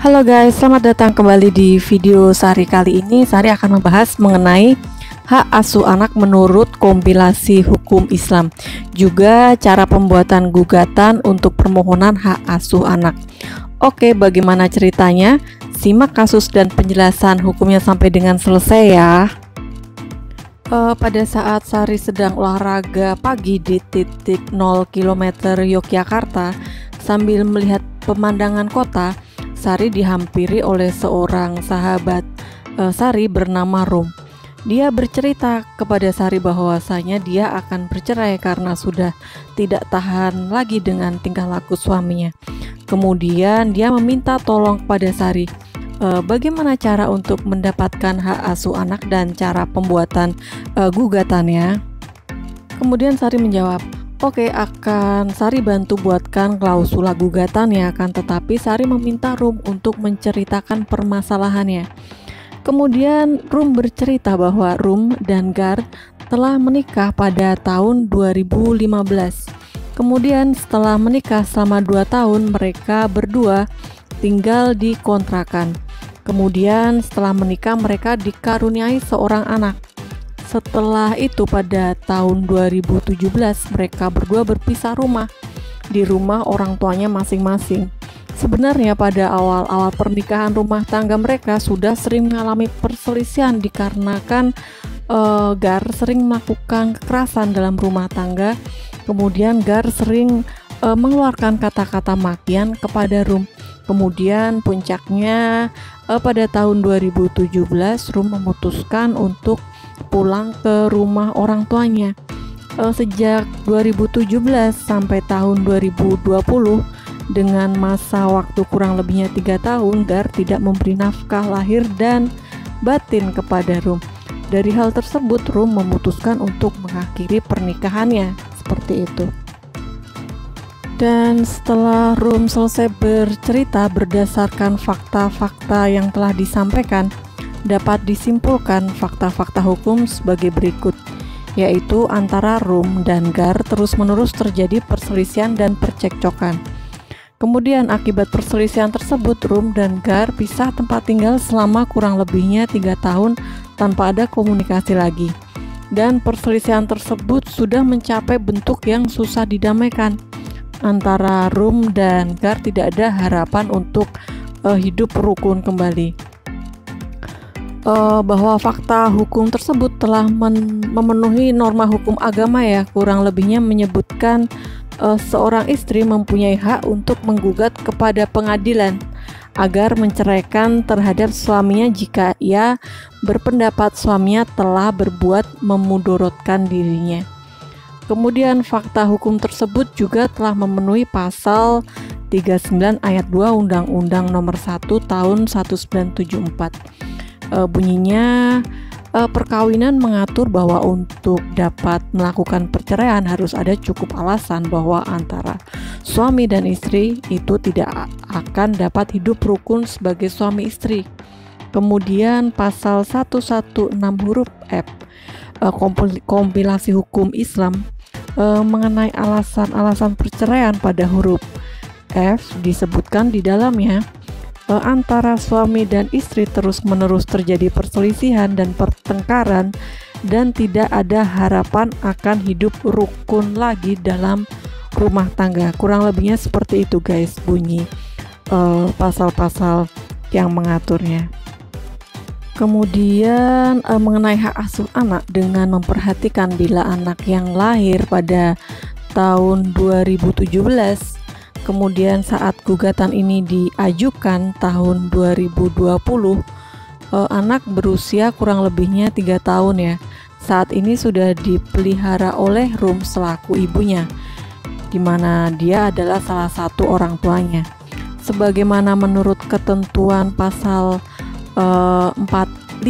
Halo guys, selamat datang kembali di video Sari. Kali ini Sari akan membahas mengenai hak asuh anak menurut kompilasi hukum Islam, juga cara pembuatan gugatan untuk permohonan hak asuh anak. Oke, bagaimana ceritanya? Simak kasus dan penjelasan hukumnya sampai dengan selesai ya. Pada saat Sari sedang olahraga pagi di titik 0 km Yogyakarta sambil melihat pemandangan kota, Sari dihampiri oleh seorang sahabat Sari bernama Rum. Dia bercerita kepada Sari bahwasanya dia akan bercerai karena sudah tidak tahan lagi dengan tingkah laku suaminya. Kemudian dia meminta tolong kepada Sari, bagaimana cara untuk mendapatkan hak asuh anak dan cara pembuatan gugatannya. Kemudian Sari menjawab, oke, akan Sari bantu buatkan klausula gugatan ya, akan tetapi Sari meminta Rum untuk menceritakan permasalahannya. Kemudian Rum bercerita bahwa Rum dan Gar telah menikah pada tahun 2015. Kemudian setelah menikah selama 2 tahun mereka berdua tinggal di kontrakan. Kemudian setelah menikah mereka dikaruniai seorang anak. Setelah itu pada tahun 2017 mereka berdua berpisah rumah di rumah orang tuanya masing-masing. Sebenarnya pada awal-awal pernikahan rumah tangga mereka sudah sering mengalami perselisihan dikarenakan Gar sering melakukan kekerasan dalam rumah tangga. Kemudian Gar sering mengeluarkan kata-kata makian kepada Rum. Kemudian puncaknya pada tahun 2017 Rum memutuskan untuk pulang ke rumah orang tuanya. Sejak 2017 sampai tahun 2020 dengan masa waktu kurang lebihnya 3 tahun, Gar tidak memberi nafkah lahir dan batin kepada Rum. Dari hal tersebut Rum memutuskan untuk mengakhiri pernikahannya seperti itu. Dan setelah Rum selesai bercerita berdasarkan fakta-fakta yang telah disampaikan, dapat disimpulkan fakta-fakta hukum sebagai berikut, yaitu antara Rum dan Gar terus-menerus terjadi perselisihan dan percekcokan. Kemudian akibat perselisihan tersebut Rum dan Gar pisah tempat tinggal selama kurang lebihnya 3 tahun tanpa ada komunikasi lagi. Dan perselisihan tersebut sudah mencapai bentuk yang susah didamaikan. Antara Rum dan Gar tidak ada harapan untuk hidup rukun kembali. Bahwa fakta hukum tersebut telah memenuhi norma hukum agama ya, kurang lebihnya menyebutkan seorang istri mempunyai hak untuk menggugat kepada pengadilan agar menceraikan terhadap suaminya jika ia berpendapat suaminya telah berbuat memudorotkan dirinya. Kemudian fakta hukum tersebut juga telah memenuhi pasal 39 ayat 2 Undang-Undang Nomor 1 Tahun 1974. Bunyinya perkawinan mengatur bahwa untuk dapat melakukan perceraian harus ada cukup alasan bahwa antara suami dan istri itu tidak akan dapat hidup rukun sebagai suami istri. Kemudian pasal 116 huruf F kompilasi hukum Islam mengenai alasan-alasan perceraian pada huruf F disebutkan di dalamnya, antara suami dan istri terus-menerus terjadi perselisihan dan pertengkaran dan tidak ada harapan akan hidup rukun lagi dalam rumah tangga. Kurang lebihnya seperti itu guys bunyi pasal-pasal yang mengaturnya. Kemudian mengenai hak asuh anak, dengan memperhatikan bila anak yang lahir pada tahun 2017 kemudian saat gugatan ini diajukan tahun 2020, anak berusia kurang lebihnya 3 tahun ya. Saat ini sudah dipelihara oleh Rum selaku ibunya, di mana dia adalah salah satu orang tuanya. Sebagaimana menurut ketentuan pasal 45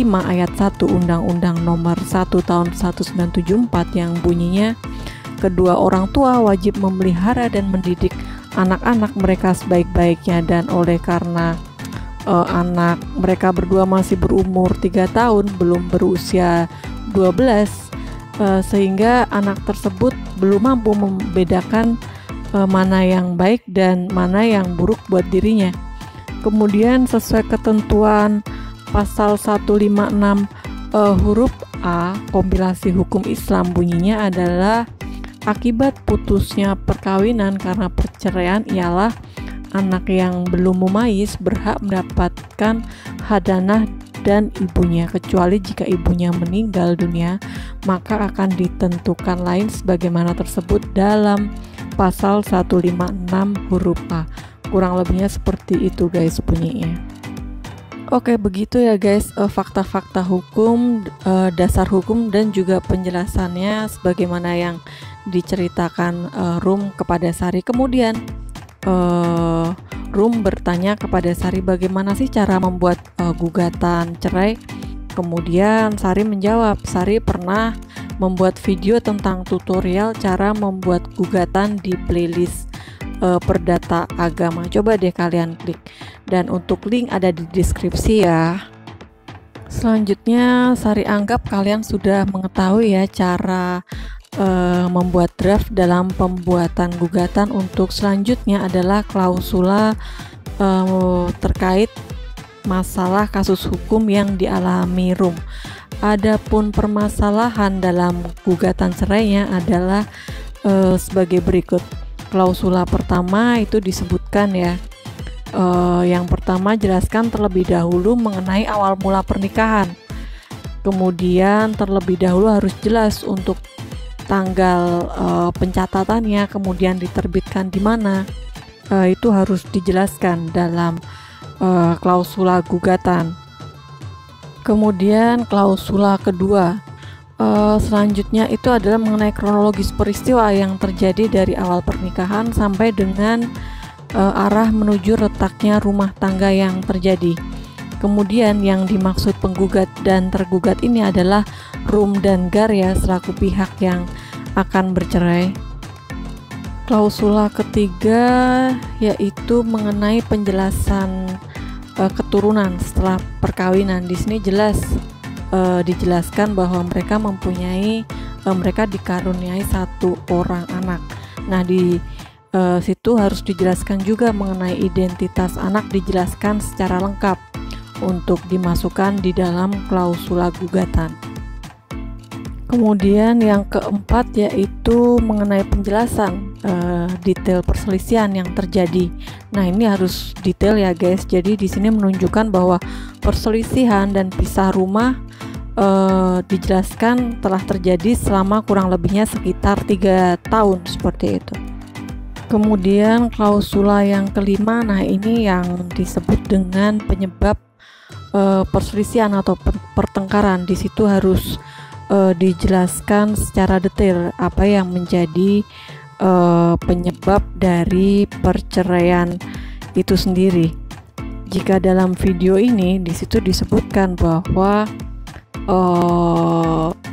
ayat 1 Undang-Undang Nomor 1 Tahun 1974 yang bunyinya, kedua orang tua wajib memelihara dan mendidik anak-anak mereka sebaik-baiknya, dan oleh karena anak mereka berdua masih berumur 3 tahun, belum berusia 12, sehingga anak tersebut belum mampu membedakan mana yang baik dan mana yang buruk buat dirinya. Kemudian sesuai ketentuan pasal 156 huruf A kompilasi hukum Islam, bunyinya adalah akibat putusnya perkawinan karena perceraian ialah anak yang belum mumayyiz berhak mendapatkan hadanah dan ibunya, kecuali jika ibunya meninggal dunia maka akan ditentukan lain sebagaimana tersebut dalam pasal 156 huruf A. Kurang lebihnya seperti itu guys bunyinya. Oke, begitu ya guys fakta-fakta hukum, dasar hukum dan juga penjelasannya sebagaimana yang diceritakan Rum kepada Sari. Kemudian Rum bertanya kepada Sari bagaimana sih cara membuat gugatan cerai. Kemudian Sari menjawab, Sari pernah membuat video tentang tutorial cara membuat gugatan di playlist Perdata Agama. Coba deh kalian klik, dan untuk link ada di deskripsi ya. Selanjutnya Sari anggap kalian sudah mengetahui ya cara membuat draft dalam pembuatan gugatan. Untuk selanjutnya adalah klausula terkait masalah kasus hukum yang dialami Rum. Adapun permasalahan dalam gugatan cerainya adalah sebagai berikut. Klausula pertama itu disebutkan ya, yang pertama jelaskan terlebih dahulu mengenai awal mula pernikahan. Kemudian terlebih dahulu harus jelas untuk tanggal pencatatannya, kemudian diterbitkan di mana, itu harus dijelaskan dalam klausula gugatan. Kemudian klausula kedua selanjutnya itu adalah mengenai kronologis peristiwa yang terjadi dari awal pernikahan sampai dengan arah menuju retaknya rumah tangga yang terjadi. Kemudian yang dimaksud penggugat dan tergugat ini adalah Rum dan Gar ya, selaku pihak yang akan bercerai. Klausula ketiga yaitu mengenai penjelasan keturunan setelah perkawinan. Di sini jelas dijelaskan bahwa mereka dikaruniai satu orang anak. Nah, di situ harus dijelaskan juga mengenai identitas anak, dijelaskan secara lengkap untuk dimasukkan di dalam klausula gugatan. Kemudian yang keempat yaitu mengenai penjelasan detail perselisihan yang terjadi. Nah, ini harus detail ya guys. Jadi di sini menunjukkan bahwa perselisihan dan pisah rumah dijelaskan telah terjadi selama kurang lebihnya sekitar 3 tahun seperti itu. Kemudian klausula yang kelima, nah ini yang disebut dengan penyebab perselisihan atau pertengkaran. Di situ harus dijelaskan secara detail apa yang menjadi penyebab dari perceraian itu sendiri. Jika dalam video ini di situ disebutkan bahwa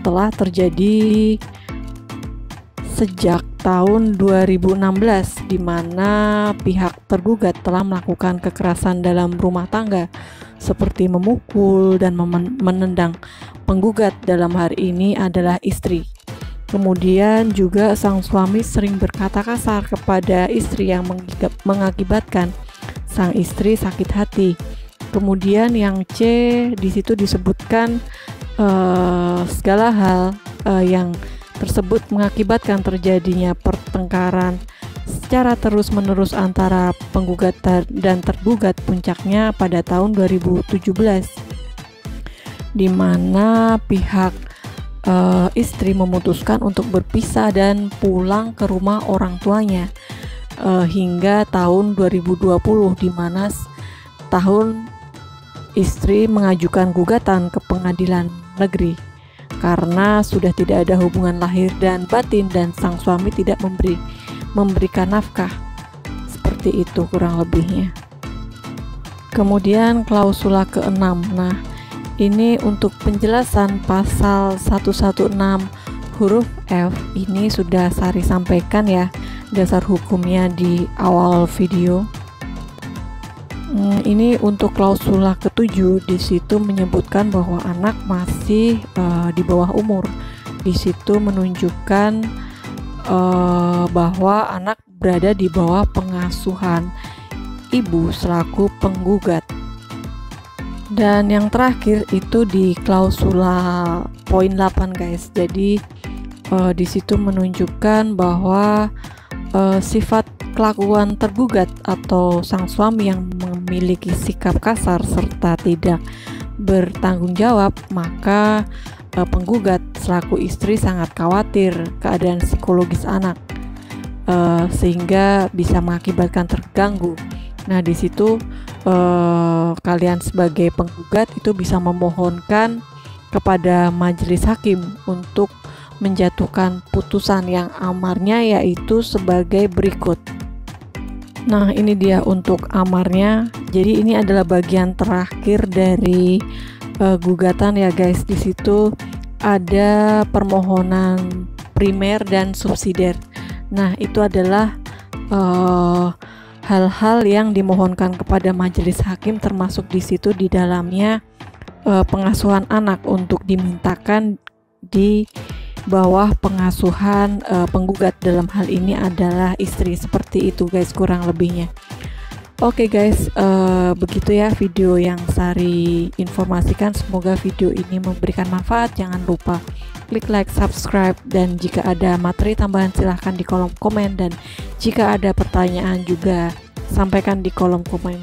telah terjadi sejak tahun 2016 di mana pihak tergugat telah melakukan kekerasan dalam rumah tangga seperti memukul dan menendang penggugat, dalam hari ini adalah istri. Kemudian juga sang suami sering berkata kasar kepada istri yang mengakibatkan sang istri sakit hati. Kemudian yang C di situ disebutkan segala hal yang tersebut mengakibatkan terjadinya pertengkaran secara terus-menerus antara penggugat dan tergugat, puncaknya pada tahun 2017 di mana pihak istri memutuskan untuk berpisah dan pulang ke rumah orang tuanya hingga tahun 2020 di mana tahun istri mengajukan gugatan ke pengadilan negeri karena sudah tidak ada hubungan lahir dan batin dan sang suami tidak memberikan nafkah. Seperti itu kurang lebihnya. Kemudian klausula ke-6. Nah, ini untuk penjelasan pasal 116 huruf F ini sudah Sari sampaikan ya dasar hukumnya di awal video. Ini untuk klausula ke-7, di situ menyebutkan bahwa anak masih di bawah umur. Di situ menunjukkan bahwa anak berada di bawah pengasuhan ibu selaku penggugat. Dan yang terakhir itu di klausula poin 8 guys. Jadi di situ menunjukkan bahwa sifat kelakuan tergugat atau sang suami yang memiliki sikap kasar serta tidak bertanggung jawab, maka penggugat selaku istri sangat khawatir keadaan psikologis anak, sehingga bisa mengakibatkan terganggu. Nah, di situ kalian sebagai penggugat itu bisa memohonkan kepada majelis hakim untuk menjatuhkan putusan yang amarnya, yaitu sebagai berikut. Nah, ini dia untuk amarnya. Jadi ini adalah bagian terakhir dari gugatan ya guys. Di situ ada permohonan primer dan subsidiar. Nah, itu adalah hal-hal yang dimohonkan kepada majelis hakim, termasuk di situ di dalamnya pengasuhan anak untuk dimintakan di bawah pengasuhan penggugat. Dalam hal ini adalah istri. Seperti itu guys kurang lebihnya. Oke guys, begitu ya video yang Sari informasikan. Semoga video ini memberikan manfaat. Jangan lupa klik like, subscribe, dan jika ada materi tambahan silahkan di kolom komen, dan jika ada pertanyaan juga sampaikan di kolom komen.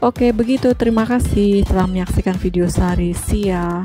Oke, begitu. Terima kasih telah menyaksikan video Sari. See ya.